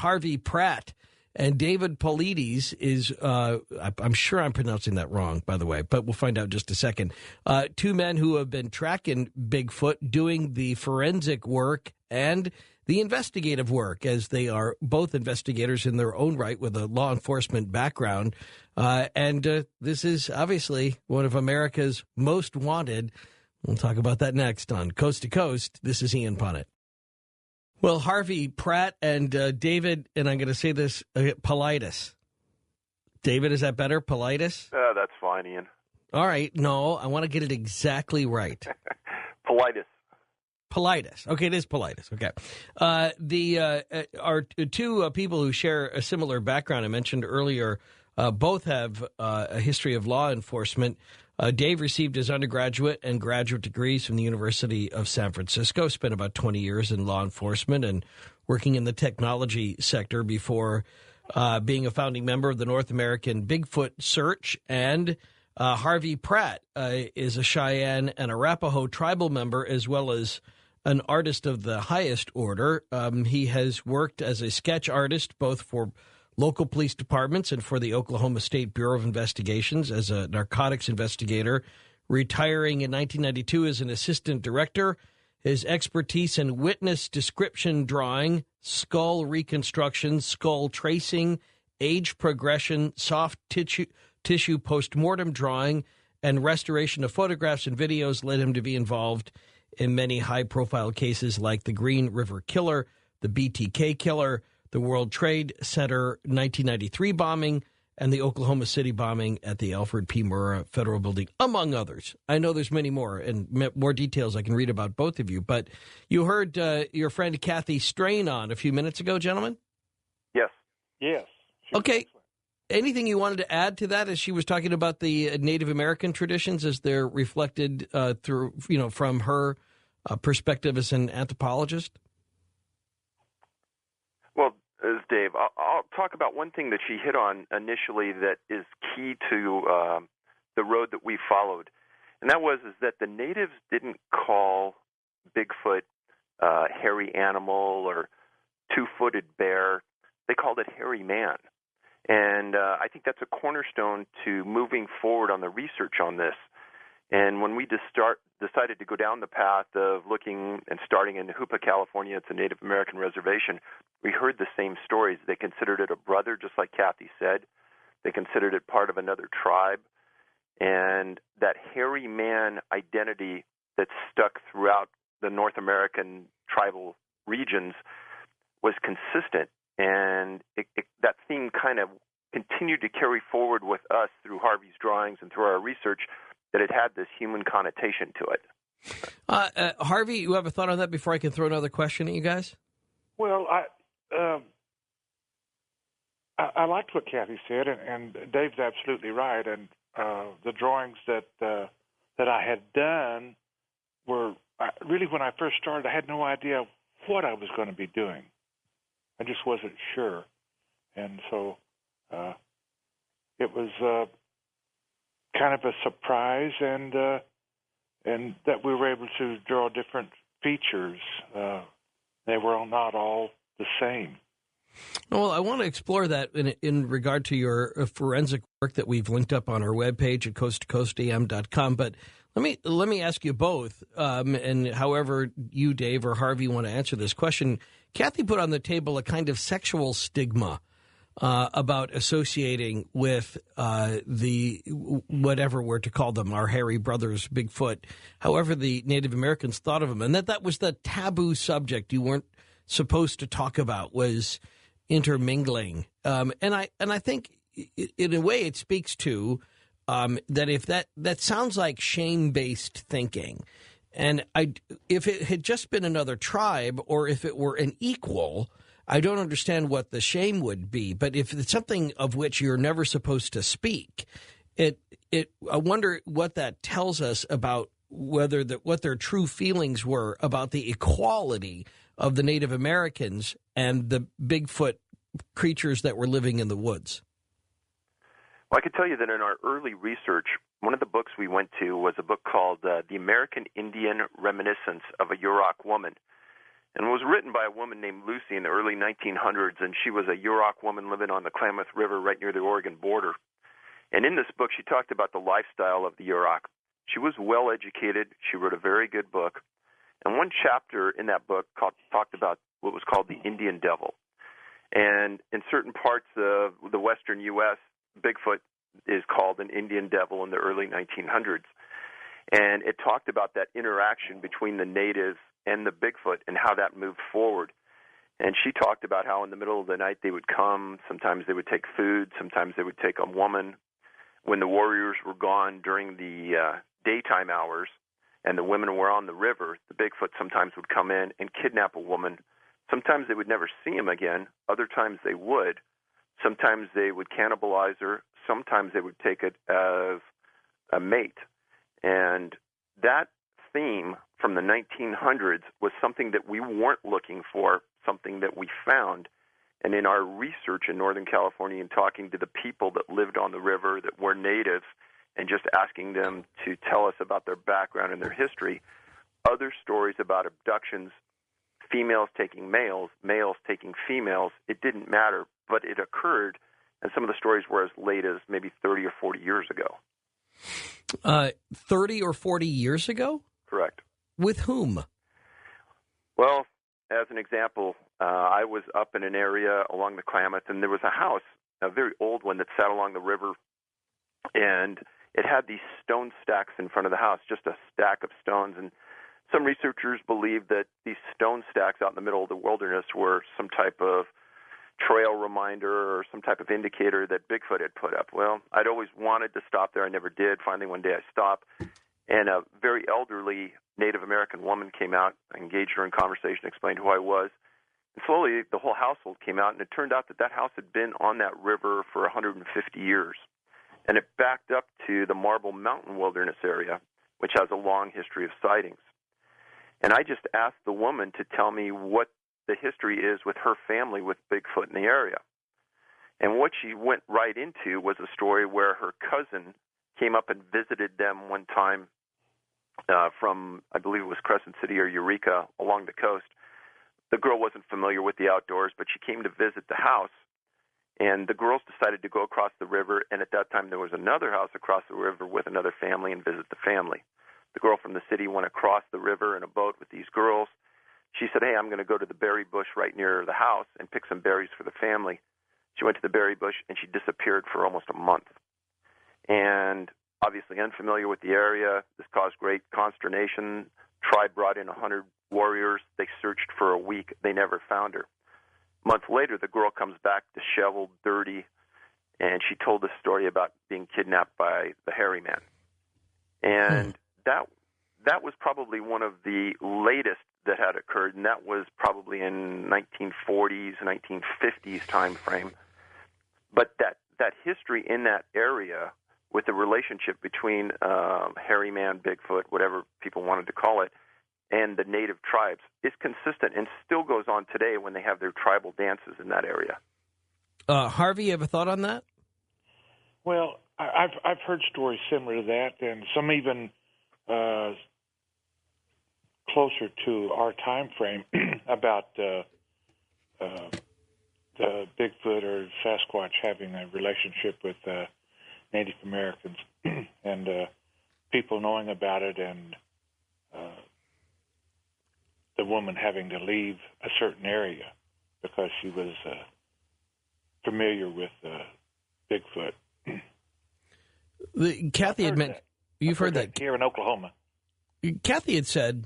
Harvey Pratt. And David Paulides is, I'm sure I'm pronouncing that wrong, by the way, but we'll find out in just a second. Two men who have been tracking Bigfoot, doing the forensic work and the investigative work, as they are both investigators in their own right with a law enforcement background. And this is obviously one of America's most wanted. We'll talk about that next on Coast to Coast. This is Ian Punnett. Well, Harvey Pratt and David, and I'm going to say this, Paulides. David, is that better? Paulides? That's fine, Ian. All right. No, I want to get it exactly right. Paulides. Okay, it is Paulides. Okay. Our two people who share a similar background I mentioned earlier both have a history of law enforcement. Dave received his undergraduate and graduate degrees from the University of San Francisco, spent about 20 years in law enforcement and working in the technology sector before being a founding member of the North American Bigfoot Search. And Harvey Pratt is a Cheyenne and Arapaho tribal member, as well as an artist of the highest order. He has worked as a sketch artist, both for local police departments and for the Oklahoma State Bureau of Investigations as a narcotics investigator, retiring in 1992 as an assistant director. His expertise in witness description drawing, skull reconstruction, skull tracing, age progression, soft tissue postmortem drawing, and restoration of photographs and videos led him to be involved in many high-profile cases like the Green River Killer, the BTK Killer, the World Trade Center 1993 bombing, and the Oklahoma City bombing at the Alfred P. Murrah Federal Building, among others. I know there's many more, and more details I can read about both of you. But you heard your friend Kathy Strain on a few minutes ago, gentlemen? Yes. Okay. Anything you wanted to add to that as she was talking about the Native American traditions as they're reflected through, from her perspective as an anthropologist? Well, as Dave, I'll talk about one thing that she hit on initially that is key to the road that we followed, and that was that the natives didn't call Bigfoot hairy animal or two-footed bear. They called it hairy man. And I think that's a cornerstone to moving forward on the research on this. And when we decided to go down the path of looking and starting in Hoopa, California, it's a Native American reservation, we heard the same stories. They considered it a brother, just like Kathy said. They considered it part of another tribe. And that hairy man identity that stuck throughout the North American tribal regions was consistent. And that theme kind of continued to carry forward with us through Harvey's drawings and through our research, that it had this human connotation to it. Harvey, you have a thought on that before I can throw another question at you guys? Well, I liked what Kathy said, and Dave's absolutely right. And the drawings that I had done were really, when I first started, I had no idea what I was going to be doing. I just wasn't sure, and so it was kind of a surprise, and that we were able to draw different features. They were not all the same. Well, I want to explore that in regard to your forensic work that we've linked up on our webpage at coasttocoastam.com. But let me ask you both, and however you, Dave, or Harvey want to answer this question. Kathy put on the table a kind of sexual stigma about associating with the whatever we're to call them, our hairy brothers, Bigfoot, however the Native Americans thought of them, and that was the taboo subject you weren't supposed to talk about, was intermingling. And I think in a way it speaks to that if that sounds like shame-based thinking. And if it had just been another tribe, or if it were an equal, I don't understand what the shame would be. But if it's something of which you're never supposed to speak, I wonder what that tells us about what their true feelings were about the equality of the Native Americans and the Bigfoot creatures that were living in the woods. Well, I can tell you that in our early research, one of the books we went to was a book called The American Indian Reminiscence of a Yurok Woman. And it was written by a woman named Lucy in the early 1900s, and she was a Yurok woman living on the Klamath River right near the Oregon border. And in this book, she talked about the lifestyle of the Yurok. She was well educated. She wrote a very good book. And one chapter in that book talked about what was called the Indian Devil. And in certain parts of the western U.S., Bigfoot is called an Indian Devil in the early 1900s. And it talked about that interaction between the natives and the Bigfoot and how that moved forward. And she talked about how in the middle of the night they would come. Sometimes they would take food. Sometimes they would take a woman. When the warriors were gone during the daytime hours and the women were on the river, the Bigfoot sometimes would come in and kidnap a woman. Sometimes they would never see him again. Other times they would. Sometimes they would cannibalize her. Sometimes they would take it as a mate. And that theme from the 1900s was something that we weren't looking for, something that we found. And in our research in Northern California and talking to the people that lived on the river that were natives and just asking them to tell us about their background and their history, other stories about abductions, females taking males, males taking females, it didn't matter, but it occurred, and some of the stories were as late as maybe 30 or 40 years ago. 30 or 40 years ago? Correct. With whom? Well, as an example, I was up in an area along the Klamath, and there was a house, a very old one that sat along the river, and it had these stone stacks in front of the house, just a stack of stones. And some researchers believe that these stone stacks out in the middle of the wilderness were some type of trail reminder or some type of indicator that Bigfoot had put up. Well, I'd always wanted to stop there. I never did. Finally, one day I stopped, and a very elderly Native American woman came out. I engaged her in conversation, explained who I was. And slowly, the whole household came out, and it turned out that that house had been on that river for 150 years. And it backed up to the Marble Mountain Wilderness area, which has a long history of sightings. And I just asked the woman to tell me what the history is with her family with Bigfoot in the area. And what she went right into was a story where her cousin came up and visited them one time from, I believe it was Crescent City or Eureka, along the coast. The girl wasn't familiar with the outdoors, but she came to visit the house, and the girls decided to go across the river, and at that time there was another house across the river with another family and visit the family. The girl from the city went across the river in a boat with these girls. She said, hey, I'm going to go to the berry bush right near the house and pick some berries for the family. She went to the berry bush, and she disappeared for almost a month. And obviously unfamiliar with the area, this caused great consternation. Tribe brought in 100 warriors. They searched for a week. They never found her. A month later, the girl comes back disheveled, dirty, and she told the story about being kidnapped by the hairy man. And that was probably one of the latest that had occurred, and that was probably in 1940s, 1950s time frame. But that history in that area with the relationship between hairy man, Bigfoot, whatever people wanted to call it, and the native tribes is consistent and still goes on today when they have their tribal dances in that area. Harvey, you have a thought on that? Well, I've heard stories similar to that, and some even closer to our time frame about the Bigfoot or Sasquatch having a relationship with Native Americans and people knowing about it, and the woman having to leave a certain area because she was familiar with Bigfoot. Kathy had mentioned, you've heard that here in Oklahoma. Kathy had said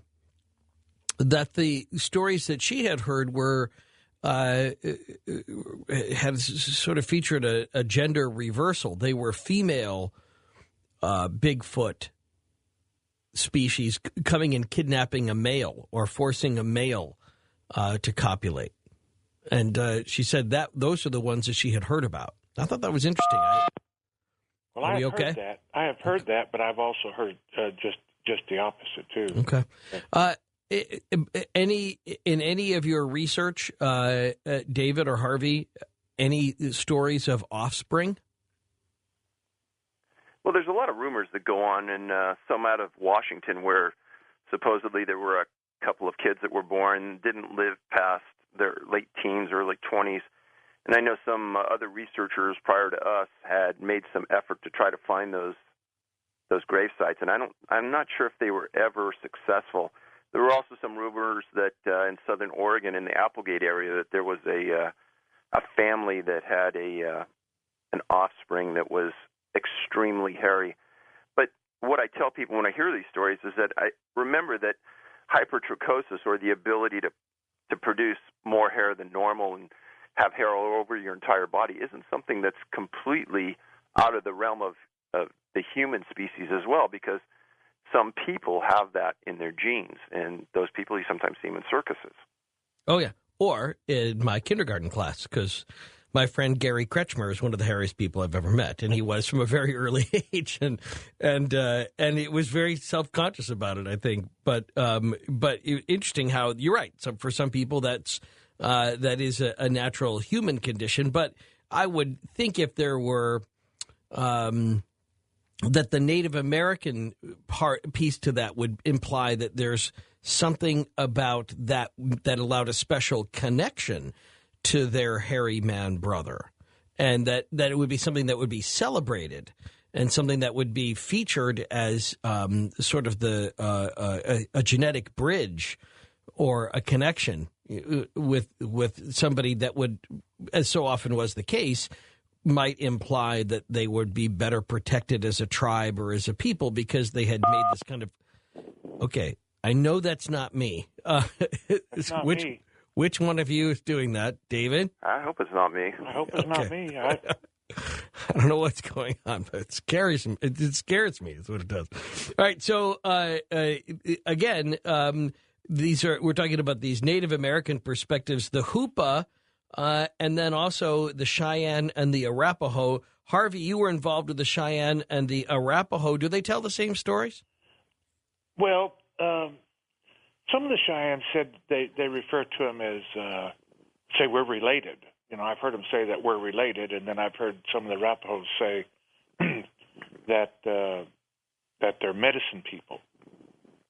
that the stories that she had heard were had sort of featured a gender reversal. They were female Bigfoot species coming and kidnapping a male or forcing a male to copulate. And she said that those are the ones that she had heard about. I thought that was interesting. Well, I have heard that. I have heard that, but I've also heard just the opposite too. Okay. In any of your research, David or Harvey, any stories of offspring? Well, there's a lot of rumors that go on, and some out of Washington where supposedly there were a couple of kids that were born, didn't live past their late teens, early 20s. And I know some other researchers prior to us had made some effort to try to find those grave sites, and I'm not sure if they were ever successful. There were also some rumors that in southern Oregon, in the Applegate area, that there was a family that had an offspring that was extremely hairy. But what I tell people when I hear these stories is that I remember that hypertrichosis, or the ability to produce more hair than normal and have hair all over your entire body, isn't something that's completely out of the realm of the human species as well, because some people have that in their genes, and those people you sometimes see in circuses. Oh, yeah. Or in my kindergarten class, because my friend Gary Kretschmer is one of the hairiest people I've ever met, and he was from a very early age, and it was very self-conscious about it, I think. But interesting how you're right. So for some people, that is a natural human condition. But I would think if there were that the Native American piece to that would imply that there's something about that allowed a special connection to their hairy man brother, and that it would be something that would be celebrated and something that would be featured as sort of a genetic bridge or a connection with somebody that would, as so often was the case, might imply that they would be better protected as a tribe or as a people because they had made this kind of. Okay, I know that's not me. It's not me. Which one of you is doing that, David? I hope it's not me. I hope it's not me. I don't know what's going on, but it scares me. It scares me. Is what it does. All right. So again, we're talking about these Native American perspectives, the Hoopa. And then also the Cheyenne and the Arapaho. Harvey, you were involved with the Cheyenne and the Arapaho. Do they tell the same stories? Well, some of the Cheyennes said they refer to them as, say, we're related. I've heard them say that we're related, and then I've heard some of the Arapahos say that they're medicine people.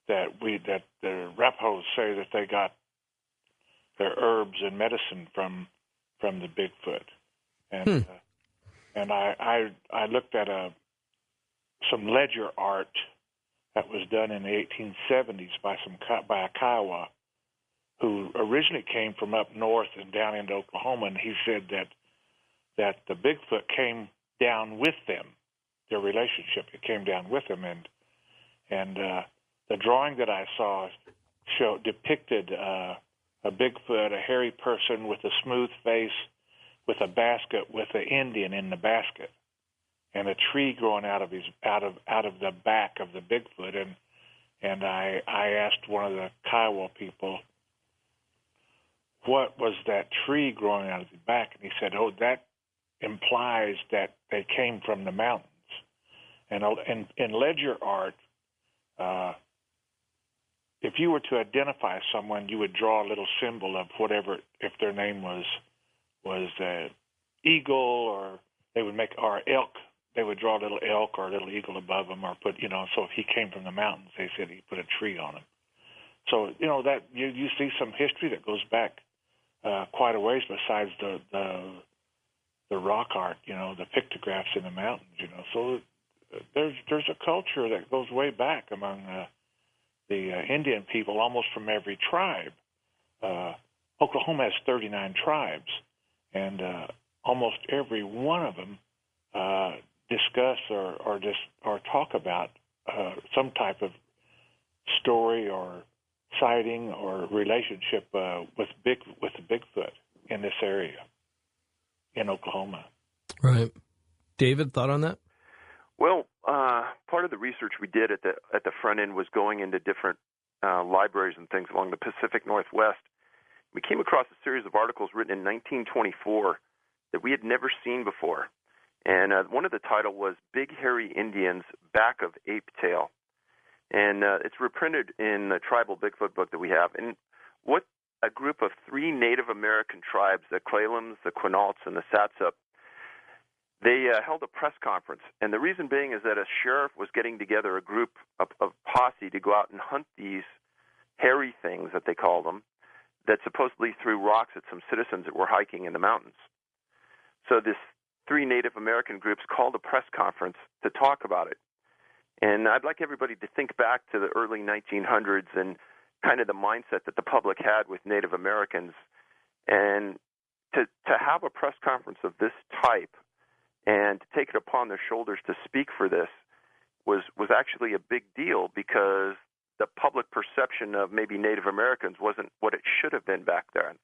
That the Arapahos say that they got their herbs and medicine from the Bigfoot, and I looked at some ledger art that was done in the 1870s by a Kiowa who originally came from up north and down into Oklahoma, and he said that the Bigfoot came down with them, their relationship. It came down with them, and the drawing that I saw depicted a Bigfoot, a hairy person with a smooth face, with a basket, with an Indian in the basket, and a tree growing out of the back of the Bigfoot. And I asked one of the Kiowa people, what was that tree growing out of the back? And he said, oh, that implies that they came from the mountains. And in ledger art, if you were to identify someone, you would draw a little symbol of whatever, if their name was eagle, or they would make, or elk, they would draw a little elk or a little eagle above them, or put, so if he came from the mountains, they said he put a tree on him. So, that you see some history that goes back quite a ways besides the rock art, the pictographs in the mountains, So there's a culture that goes way back among the Indian people, almost from every tribe. Oklahoma has 39 tribes, and almost every one of them discuss or talk about some type of story or sighting or relationship with the Bigfoot in this area in Oklahoma. Right. David, thought on that? Well, part of the research we did at the front end was going into different libraries and things along the Pacific Northwest. We came across a series of articles written in 1924 that we had never seen before. And one of the title was Big Hairy Indians, Back of Ape Tail. And it's reprinted in the Tribal Bigfoot book that we have. And what a group of 3 Native American tribes, the Claylams, the Quinaults, and the Satsep, they held a press conference. And the reason being is that a sheriff was getting together a group of posse to go out and hunt these hairy things that they called them that supposedly threw rocks at some citizens that were hiking in the mountains. So this 3 Native American groups called a press conference to talk about it. And I'd like everybody to think back to the early 1900s and kind of the mindset that the public had with Native Americans. And to have a press conference of this type and to take it upon their shoulders to speak for this was actually a big deal, because the public perception of maybe Native Americans wasn't what it should have been back then.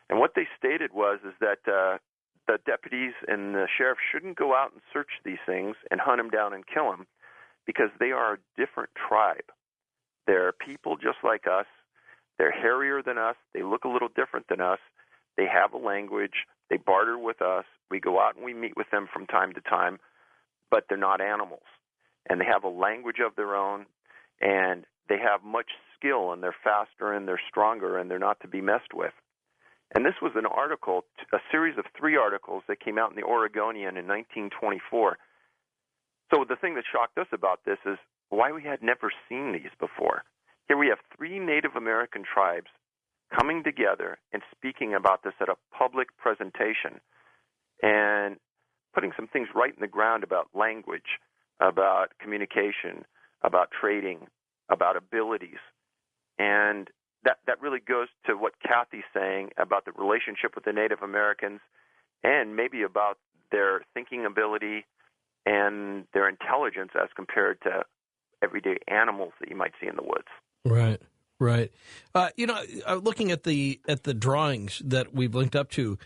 And what they stated is that the deputies and the sheriff shouldn't go out and search these things and hunt them down and kill them, because they are a different tribe. They're people just like us. They're hairier than us. They look a little different than us. They have a language. They barter with us. We go out and we meet with them from time to time, but they're not animals. And they have a language of their own, and they have much skill, and they're faster and they're stronger, and they're not to be messed with. And this was an article, a series of 3 articles that came out in the Oregonian in 1924. So the thing that shocked us about this is why we had never seen these before. Here we have 3 Native American tribes coming together and speaking about this at a public presentation and putting some things right in the ground about language, about communication, about trading, about abilities. And that really goes to what Kathy's saying about the relationship with the Native Americans, and maybe about their thinking ability and their intelligence as compared to everyday animals that you might see in the woods. Right, right. Looking at the drawings that we've linked up to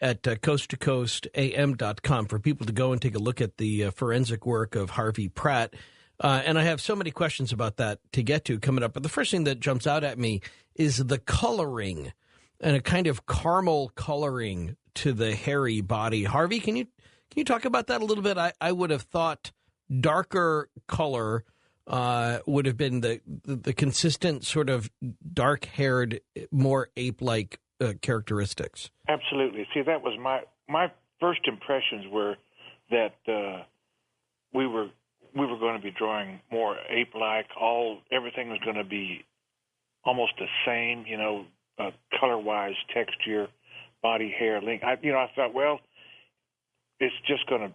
at coasttocoastam.com for people to go and take a look at the forensic work of Harvey Pratt. And I have so many questions about that to get to coming up. But the first thing that jumps out at me is the coloring, and a kind of caramel coloring to the hairy body. Harvey, can you talk about that a little bit? I would have thought darker color would have been the consistent sort of dark-haired, more ape-like characteristics. Absolutely. See, that was my first impressions were that we were going to be drawing more ape-like. Everything was going to be almost the same, color-wise, texture, body, hair, length. I thought, well, it's just going to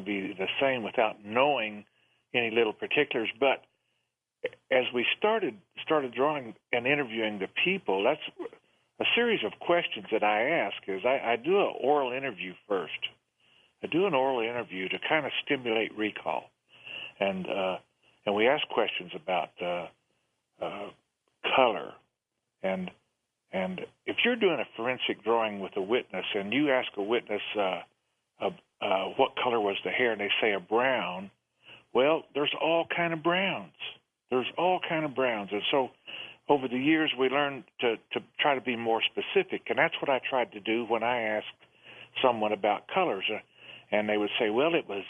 be the same without knowing any little particulars. But as we started drawing and interviewing the people, that's a series of questions that I ask. Is I do an oral interview first. I do an oral interview to kind of stimulate recall, and we ask questions about color, and if you're doing a forensic drawing with a witness and you ask a witness what color was the hair, and they say a brown, well, there's all kind of browns. There's all kind of browns, and so over the years we learned to try to be more specific, and that's what I tried to do when I asked someone about colors, and they would say, well, it was.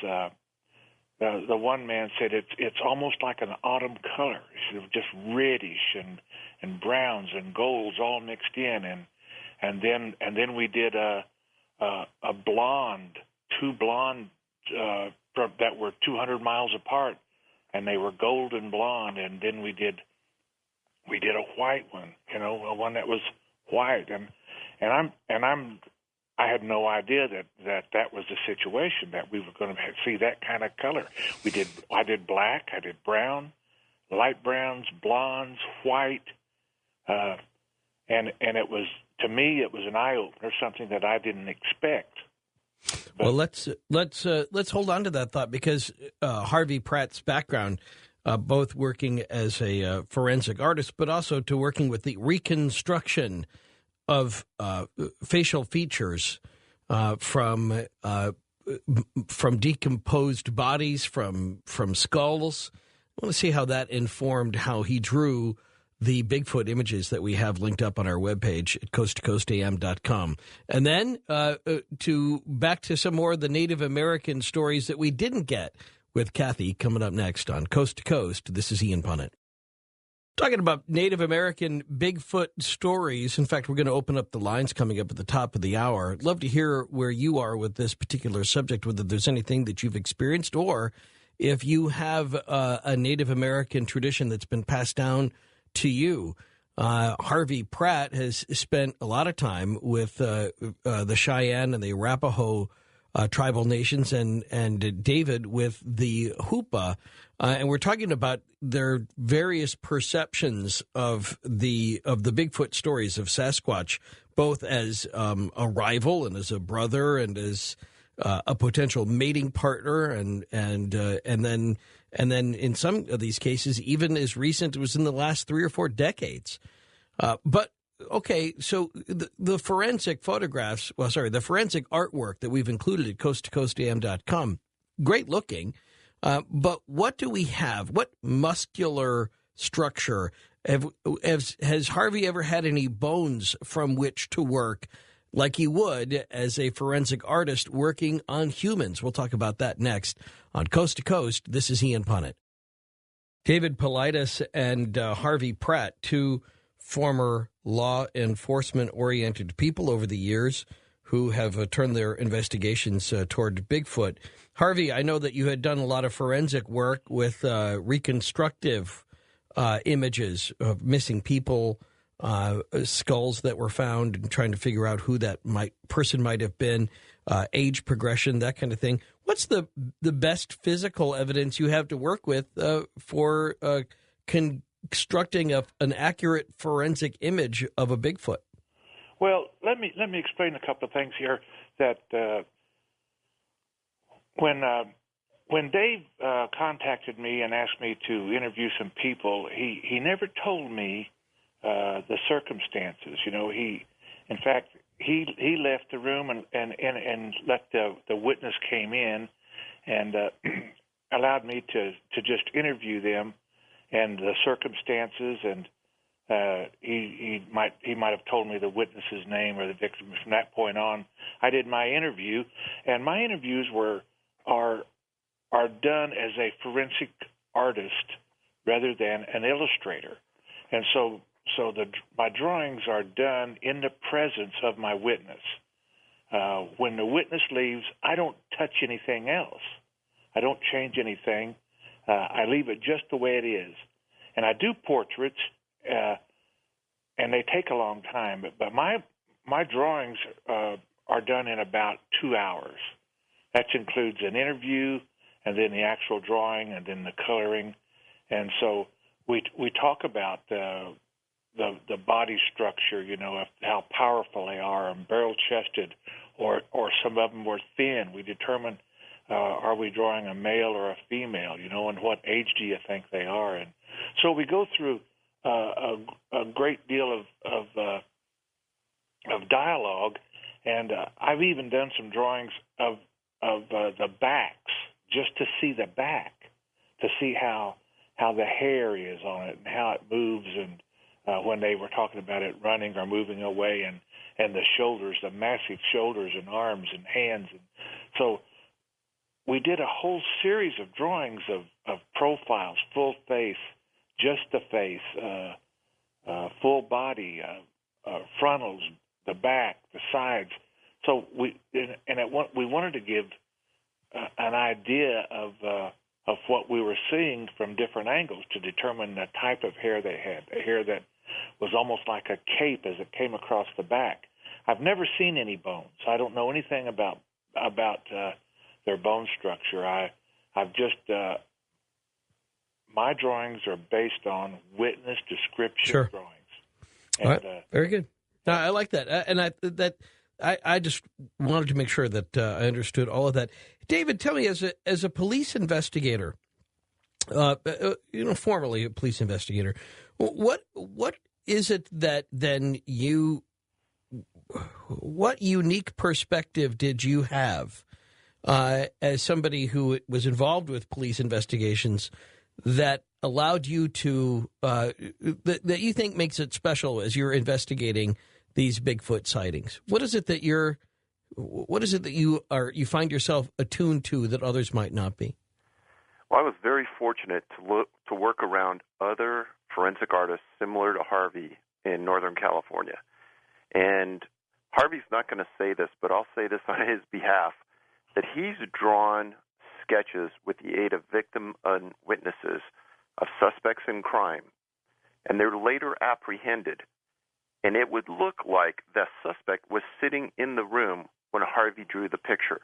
The one man said it's almost like an autumn color. It's just reddish and browns and golds all mixed in, and then we did a blonde, 2 blonde that were 200 miles apart, and they were golden blonde, and then we did a white one, one that was white, I had no idea that was the situation, that we were going to see that kind of color. I did black, I did brown, light browns, blondes, white, and it was, to me, it was an eye opener, something that I didn't expect. But, well, let's hold on to that thought, because Harvey Pratt's background, both working as a forensic artist, but also to working with the reconstruction of facial features from decomposed bodies, from skulls. I want to see how that informed how he drew the Bigfoot images that we have linked up on our webpage at coasttocoastam.com. And then back to some more of the Native American stories that we didn't get with Kathy coming up next on Coast to Coast. This is Ian Punnett. Talking about Native American Bigfoot stories. In fact, we're going to open up the lines coming up at the top of the hour. I'd love to hear where you are with this particular subject, whether there's anything that you've experienced, or if you have a Native American tradition that's been passed down to you. Harvey Pratt has spent a lot of time with the Cheyenne and the Arapaho tribal nations, and David with the Hoopa, and we're talking about their various perceptions of the Bigfoot stories of Sasquatch, both as a rival and as a brother and as a potential mating partner, and then in some of these cases, even as recent, it was in the last 3 or 4 decades. But okay, so the forensic photographs, the forensic artwork that we've included at coasttocoastam.com, great looking. But what do we have? What muscular structure? Has Harvey ever had any bones from which to work like he would as a forensic artist working on humans? We'll talk about that next on Coast to Coast. This is Ian Punnett. David Paulides and Harvey Pratt, two former law enforcement-oriented people over the years who have turned their investigations toward Bigfoot. Harvey, I know that you had done a lot of forensic work with reconstructive images of missing people, skulls that were found, and trying to figure out who that person might have been, age progression, that kind of thing. What's the best physical evidence you have to work with for constructing an accurate forensic image of a Bigfoot? Well, let me explain a couple of things here. That when Dave contacted me and asked me to interview some people, he never told me the circumstances. You know, he left the room and let the witness came in and allowed me to just interview them and the circumstances, and he might have told me the witness's name or the victim. From that point on, I did my interview, and my interviews are done as a forensic artist rather than an illustrator, and so my drawings are done in the presence of my witness. When the witness leaves, I don't touch anything else. I don't change anything. I leave it just the way it is. And I do portraits, and they take a long time. But my drawings are done in about 2 hours. That includes an interview, and then the actual drawing, and then the coloring. And so we talk about the body structure, you know, of how powerful they are, and barrel-chested, or some of them were thin. We determine are we drawing a male or a female, you know, and what age do you think they are? And so we go through a great deal of dialogue, and I've even done some drawings of the backs, just to see the back, to see how the hair is on it and how it moves, and when they were talking about it running or moving away, and the shoulders, the massive shoulders and arms and hands. And so we did a whole series of drawings of profiles, full face, just the face, full body, frontals, the back, the sides. So we wanted to give an idea of what we were seeing from different angles to determine the type of hair they had, the hair that was almost like a cape as it came across the back. I've never seen any bones. I don't know anything about their bone structure. I've just my drawings are based on witness description drawings. And, all right. Very good. No, I like that, and I just wanted to make sure that I understood all of that. David, tell me, as a police investigator, formerly a police investigator, what is it that then what unique perspective did you have as somebody who was involved with police investigations that allowed you to that you think makes it special as you're investigating these Bigfoot sightings? What is it that you find yourself attuned to that others might not be? Well, I was very fortunate to work around other forensic artists similar to Harvey in Northern California. And Harvey's not going to say this, but I'll say this on his behalf, that he's drawn sketches with the aid of victim and witnesses of suspects in crime. and they're later apprehended. And it would look like the suspect was sitting in the room when Harvey drew the picture.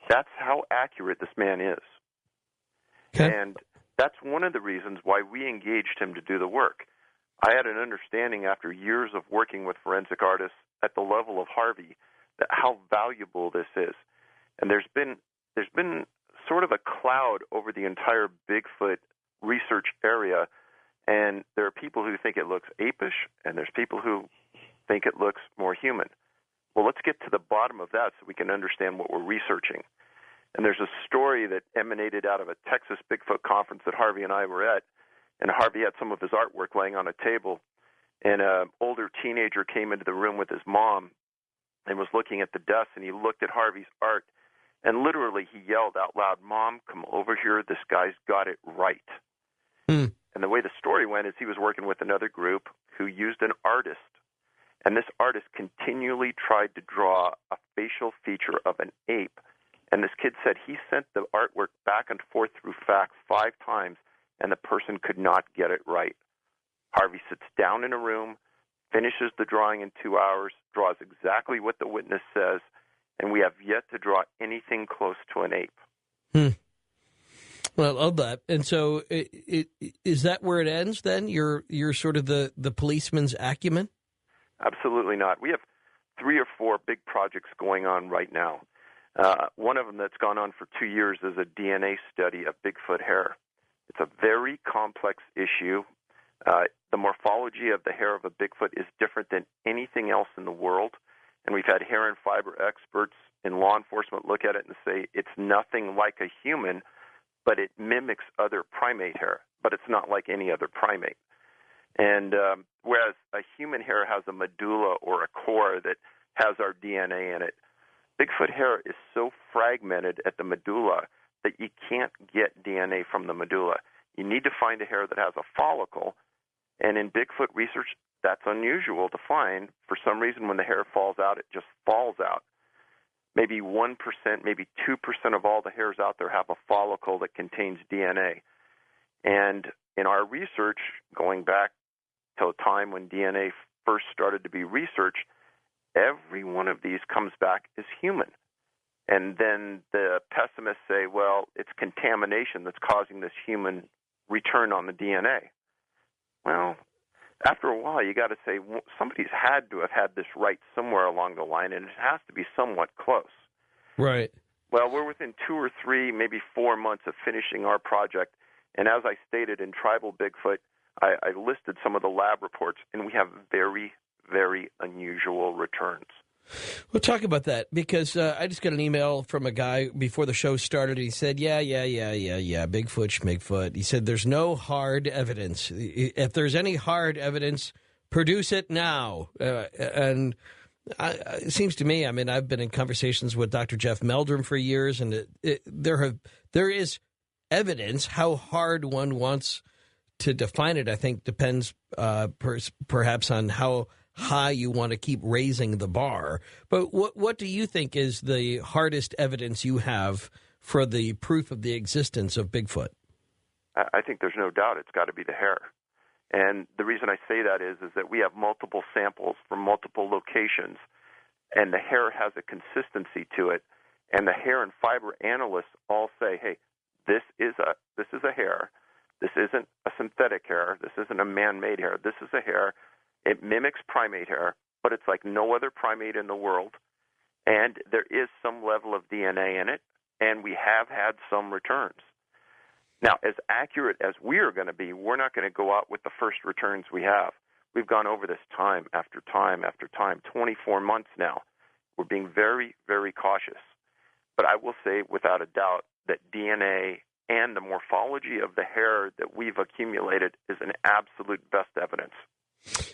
That's how accurate this man is. Okay. And that's one of the reasons why we engaged him to do the work. I had an understanding after years of working with forensic artists at the level of Harvey that how valuable this is. And there's been sort of a cloud over the entire Bigfoot research area, and there are people who think it looks apish, and there's people who think it looks more human. Well, let's get to the bottom of that so we can understand what we're researching. And there's a story that emanated out of a Texas Bigfoot conference that Harvey and I were at, and Harvey had some of his artwork laying on a table, and an older teenager came into the room with his mom and was looking at the desk, and he looked at Harvey's art, and literally he yelled out loud, "Mom, come over here, this guy's got it right." Mm. And the way the story went is he was working with another group who used an artist, and this artist continually tried to draw a facial feature of an ape. And this kid said he sent the artwork back and forth through fax 5 times, and the person could not get it right. Harvey sits down in a room, finishes the drawing in 2 hours, draws exactly what the witness says, and we have yet to draw anything close to an ape. Hmm. Well, I love that. And so is that where it ends then? You're sort of the policeman's acumen? Absolutely not. We have 3 or 4 big projects going on right now. One of them that's gone on for 2 years is a DNA study of Bigfoot hair. It's a very complex issue. The morphology of the hair of a Bigfoot is different than anything else in the world. And we've had hair and fiber experts in law enforcement look at it and say it's nothing like a human, but it mimics other primate hair, but it's not like any other primate. And whereas a human hair has a medulla or a core that has our DNA in it, Bigfoot hair is so fragmented at the medulla that you can't get DNA from the medulla. You need to find a hair that has a follicle, and in Bigfoot research, that's unusual to find. For some reason, when the hair falls out, it just falls out. Maybe 1%, maybe 2% of all the hairs out there have a follicle that contains DNA. And in our research, going back to a time when DNA first started to be researched, every one of these comes back as human. And then the pessimists say, well, it's contamination that's causing this human return on the DNA. Well, after a while, you got to say, well, somebody's had to have had this right somewhere along the line, and it has to be somewhat close. Right. Well, we're within 2 or 3, maybe 4 months of finishing our project. And as I stated in Tribal Bigfoot, I listed some of the lab reports, and we have very, very unusual returns. We'll talk about that because I just got an email from a guy before the show started. He said, yeah, Bigfoot, Schmigfoot. He said, there's no hard evidence. If there's any hard evidence, produce it now. And it seems to me, I mean, I've been in conversations with Dr. Jeff Meldrum for years, and there is evidence. How hard one wants to define it, I think, depends perhaps on how high you want to keep raising the bar. But what do you think is the hardest evidence you have for the proof of the existence of Bigfoot? I think there's no doubt it's got to be the hair. And the reason I say that is that we have multiple samples from multiple locations, and the hair has a consistency to it. And the hair and fiber analysts all say, hey, this is a hair. This isn't a synthetic hair. This isn't a man-made hair. This is a hair. It mimics primate hair, but it's like no other primate in the world. And there is some level of DNA in it, and we have had some returns. Now, as accurate as we are going to be, we're not going to go out with the first returns we have. We've gone over this time after time after time, 24 months now. We're being very, very cautious. But I will say without a doubt that DNA and the morphology of the hair that we've accumulated is an absolute best evidence.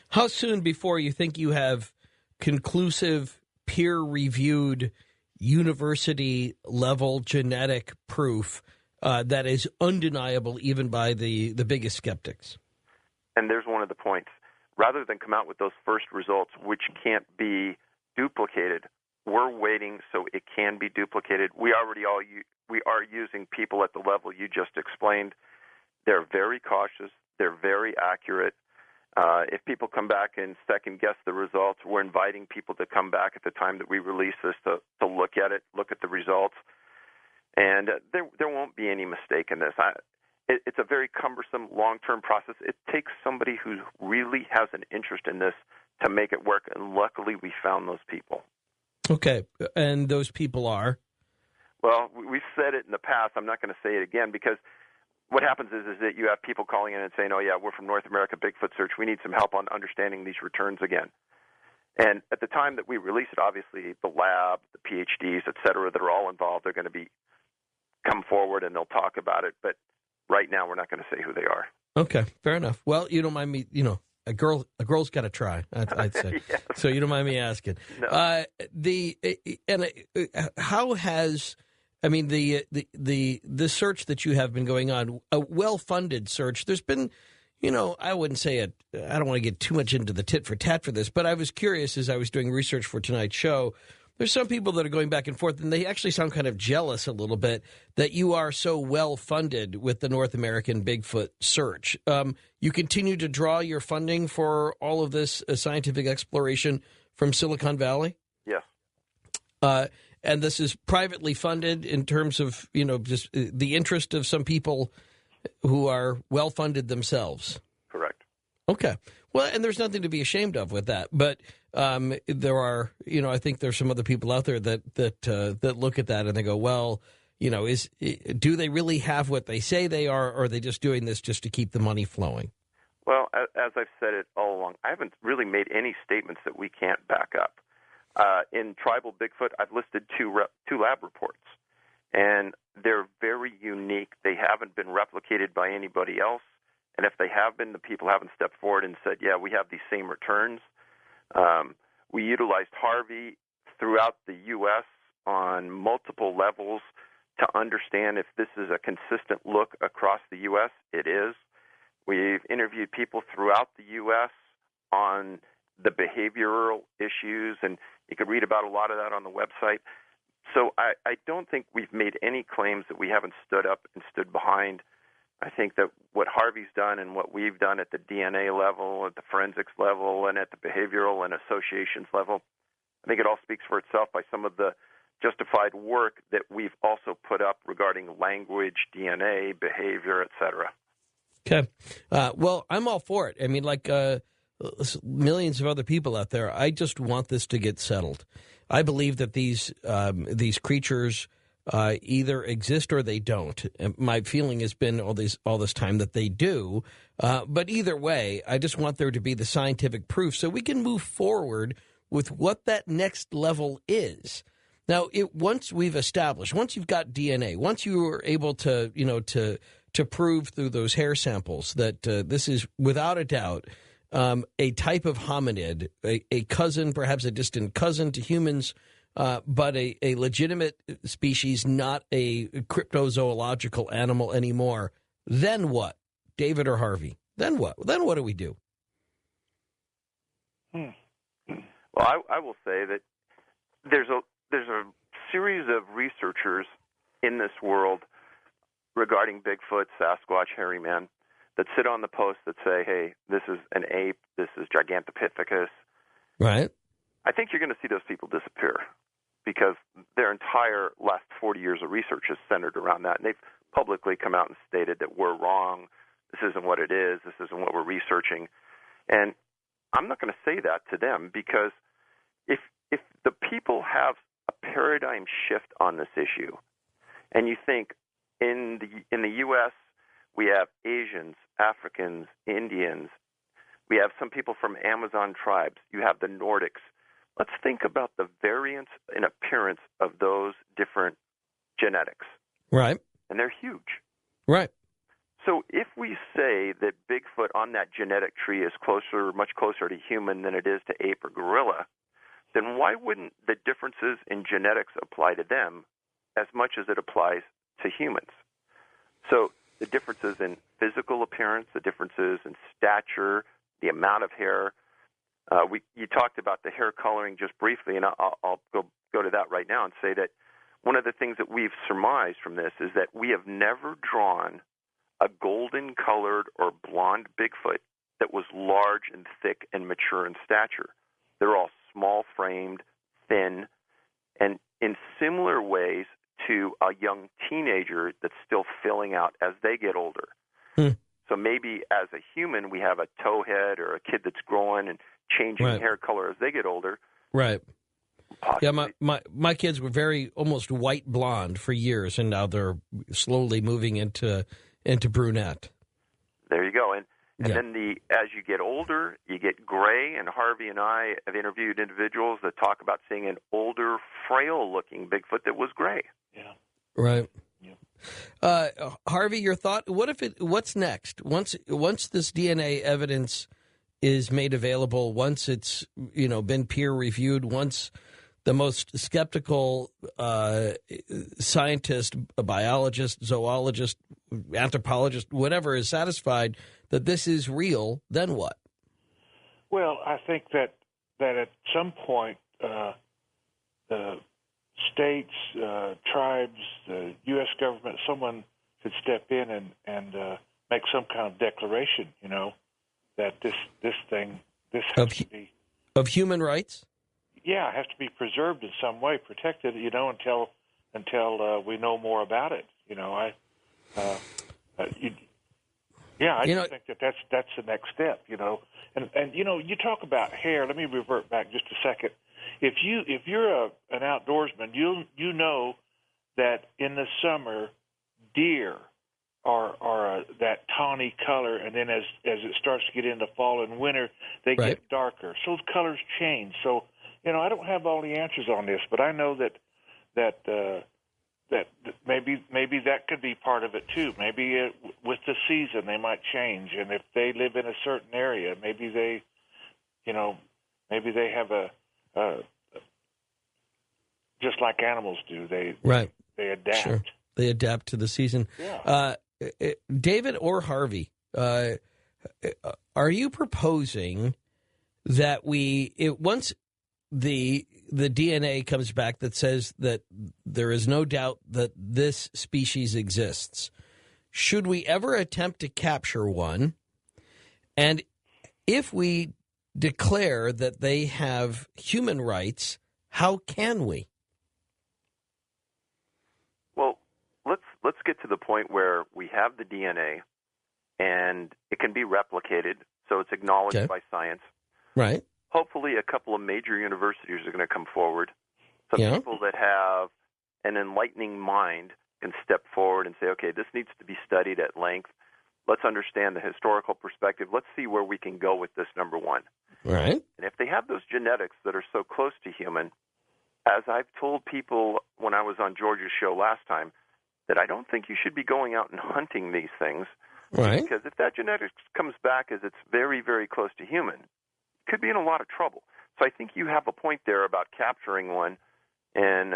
How soon before you think you have conclusive, peer-reviewed, university-level genetic proof that is undeniable even by the biggest skeptics? And there's one of the points. Rather than come out with those first results, which can't be duplicated, we're waiting so it can be duplicated. We are using people at the level you just explained. They're very cautious. They're very accurate. If people come back and second-guess the results, we're inviting people to come back at the time that we release this to look at it, look at the results. And there won't be any mistake in this. It's a very cumbersome, long-term process. It takes somebody who really has an interest in this to make it work, and luckily we found those people. Okay, and those people are? Well, we've said it in the past. I'm not going to say it again because what happens is that you have people calling in and saying, oh, yeah, we're from North America Bigfoot Search. We need some help on understanding these returns again. And at the time that we release it, obviously the lab, the PhDs, et cetera, that are all involved, they're going to come forward and they'll talk about it. But right now we're not going to say who they are. Okay, fair enough. Well, you don't mind me, a girl's got to try, I'd say. Yes. So you don't mind me asking. No. How has... I mean, the search that you have been going on, a well-funded search, there's been, I wouldn't say it, I don't want to get too much into the tit for tat for this, but I was curious as I was doing research for tonight's show. There's some people that are going back and forth, and they actually sound kind of jealous a little bit that you are so well-funded with the North American Bigfoot search. You continue to draw your funding for all of this scientific exploration from Silicon Valley? Yes. And this is privately funded in terms of, just the interest of some people who are well-funded themselves. Correct. Okay. Well, and there's nothing to be ashamed of with that. But there are, I think there's some other people out there that look at that and they go, well, do they really have what they say they are, or are they just doing this just to keep the money flowing? Well, as I've said it all along, I haven't really made any statements that we can't back up. In Tribal Bigfoot, I've listed two lab reports, and they're very unique. They haven't been replicated by anybody else, and if they have been, the people haven't stepped forward and said, yeah, we have these same returns. We utilized Harvey throughout the U.S. on multiple levels to understand if this is a consistent look across the U.S. It is. We've interviewed people throughout the U.S. on the behavioral issues, and you can read about a lot of that on the website. So I don't think we've made any claims that we haven't stood up and stood behind. I think that what Harvey's done and what we've done at the DNA level, at the forensics level, and at the behavioral and associations level, I think it all speaks for itself by some of the justified work that we've also put up regarding language, DNA, behavior, et cetera. Okay. Well, I'm all for it. I mean, like millions of other people out there, I just want this to get settled. I believe that these creatures either exist or they don't. And my feeling has been all this time that they do. But either way, I just want there to be the scientific proof so we can move forward with what that next level is. Now, once we've established, once you've got DNA, once you are able to prove through those hair samples that this is without a doubt a type of hominid, a cousin, perhaps a distant cousin to humans, but a legitimate species, not a cryptozoological animal anymore. Then what, David or Harvey? Then what? Then what do we do? Well, I will say that there's a series of researchers in this world regarding Bigfoot, Sasquatch, hairy man, that sit on the post that say, hey, this is an ape, this is Gigantopithecus. Right. I think you're going to see those people disappear because their entire last 40 years of research is centered around that. And they've publicly come out and stated that we're wrong, this isn't what it is, this isn't what we're researching. And I'm not going to say that to them because if the people have a paradigm shift on this issue, and you think in the U.S., we have Asians, Africans, Indians. We have some people from Amazon tribes. You have the Nordics. Let's think about the variance in appearance of those different genetics. Right. And they're huge. Right. So if we say that Bigfoot on that genetic tree is much closer to human than it is to ape or gorilla, then why wouldn't the differences in genetics apply to them as much as it applies to humans? So the differences in physical appearance, the differences in stature, the amount of hair. You talked about the hair coloring just briefly, and I'll go to that right now and say that one of the things that we've surmised from this is that we have never drawn a golden-colored or blonde Bigfoot that was large and thick and mature in stature. They're all small-framed, thin, and in similar ways to a young teenager that's still filling out as they get older. So maybe as a human, we have a towhead or a kid that's growing and changing hair color as they get older. Right. Possibly. Yeah, my kids were very almost white blonde for years, and now they're slowly moving into brunette. There you go. And then as you get older, you get gray, and Harvey and I have interviewed individuals that talk about seeing an older, frail-looking Bigfoot that was gray. Yeah. Right. Yeah. Harvey, your thought? What's next? Once this DNA evidence is made available, once it's been peer reviewed, once the most skeptical scientist, a biologist, zoologist, anthropologist, whatever, is satisfied that this is real, then what? Well, I think that at some point the states, tribes, the U.S. government, someone could step in and make some kind of declaration, that this has to be of human rights. Yeah, it has to be preserved in some way, protected, until we know more about it. I just think that's the next step. And you talk about hair. Let me revert back just a second. If you're an outdoorsman, you know that in the summer, deer are that tawny color, and then as it starts to get into fall and winter, they get darker. So those colors change. So I don't have all the answers on this, but I know that maybe that could be part of it too. Maybe with the season they might change, and if they live in a certain area, maybe they have a just like animals do. They adapt. Sure. They adapt to the season. Yeah. David or Harvey, are you proposing that once the DNA comes back that says that there is no doubt that this species exists, should we ever attempt to capture one? And if we declare that they have human rights, how can we? Well, let's get to the point where we have the DNA and it can be replicated, so it's acknowledged by science. Right. Hopefully a couple of major universities are going to come forward. Some people that have an enlightening mind can step forward and say, okay, this needs to be studied at length. Let's understand the historical perspective. Let's see where we can go with this, number one. Right. And if they have those genetics that are so close to human, as I've told people when I was on George's show last time, that I don't think you should be going out and hunting these things. Right. Because if that genetics comes back as it's very, very close to human, it could be in a lot of trouble. So I think you have a point there about capturing one. And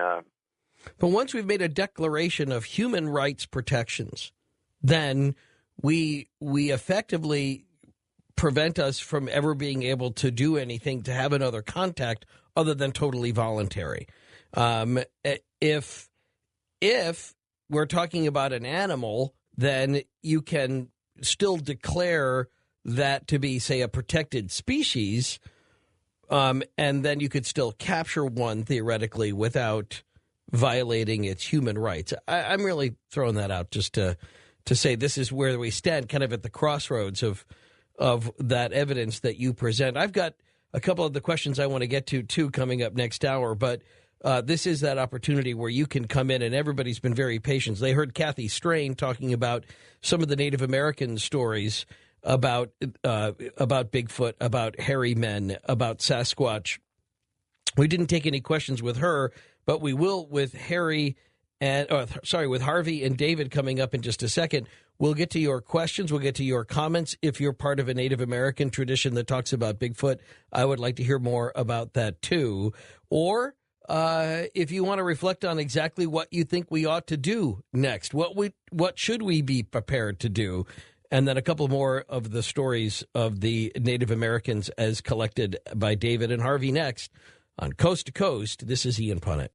but once we've made a declaration of human rights protections, then we effectively prevent us from ever being able to do anything to have another contact other than totally voluntary. If we're talking about an animal, then you can still declare that to be, say, a protected species, and then you could still capture one theoretically without violating its human rights. I'm really throwing that out just to say this is where we stand, kind of at the crossroads of that evidence that you present. I've got a couple of the questions I want to get to, too, coming up next hour, but this is that opportunity where you can come in, and everybody's been very patient. They heard Kathy Strain talking about some of the Native American stories about Bigfoot, about hairy men, about Sasquatch. We didn't take any questions with her, but we will with Harvey and David coming up in just a second. We'll get to your questions. We'll get to your comments. If you're part of a Native American tradition that talks about Bigfoot, I would like to hear more about that too. Or if you want to reflect on exactly what you think we ought to do next, what should we be prepared to do? And then a couple more of the stories of the Native Americans as collected by David and Harvey next on Coast to Coast. This is Ian Punnett.